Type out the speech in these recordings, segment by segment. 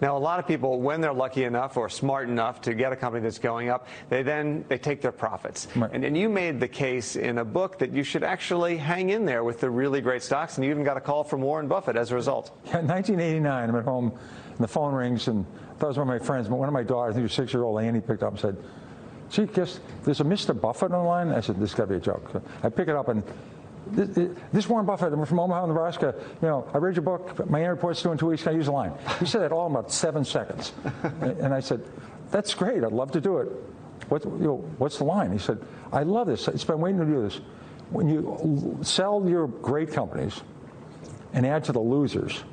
Now, a lot of people, when they're lucky enough or smart enough to get a company that's going up, they take their profits. Right. And you made the case in a book that you should actually hang in there with the really great stocks, and you even got a call from Warren Buffett as a result. Yeah, in 1989, I'm at home, and the phone rings, and I thought it was one of my friends, but one of my daughters, I think she was 6-year-old, Annie, picked up and said, "Gee, guess there's a Mr. Buffett on the line?" I said, "This got to be a joke." I pick it up, and this Warren Buffett, I'm from Omaha, Nebraska. I read your book. My annual report's due in 2 weeks. Can I use the line? He said that all in about 7 seconds. And I said, "That's great. I'd love to do it. What's the line?" He said, "I love this. It's been waiting to do this. When you sell your great companies and add to the losers,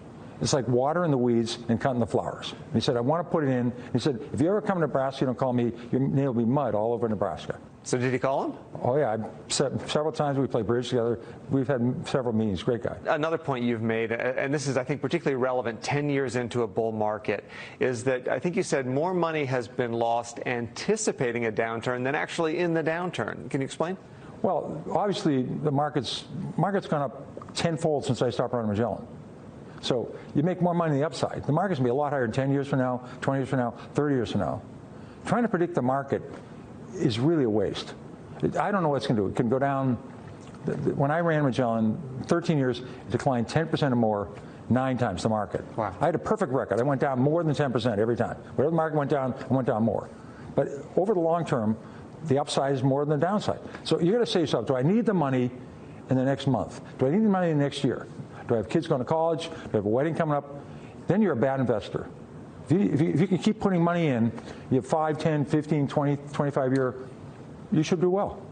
it's like watering the weeds and cutting the flowers." And he said, "I want to put it in." He said, "If you ever come to Nebraska, you don't call me, your name will be mud all over Nebraska." So did he call him? Oh, yeah. Several times we played bridge together. We've had several meetings. Great guy. Another point you've made, and this is, I think, particularly relevant 10 years into a bull market, is that I think you said more money has been lost anticipating a downturn than actually in the downturn. Can you explain? Well, obviously, the market's gone up tenfold since I stopped running Magellan. So you make more money on the upside. The market's going to be a lot higher in 10 years from now, 20 years from now, 30 years from now. Trying to predict the market is really a waste. I don't know what it's going to do. It can go down. When I ran Magellan, 13 years, it declined 10% or more, 9 times the market. Wow. I had a perfect record. I went down more than 10% every time. Whatever the market went down, I went down more. But over the long term, the upside is more than the downside. So you're going to say to yourself, do I need the money in the next month? Do I need the money in the next year? Do I have kids going to college? Do I have a wedding coming up? Then you're a bad investor. If you can keep putting money in, you have 5, 10, 15, 20, 25 year, you should do well.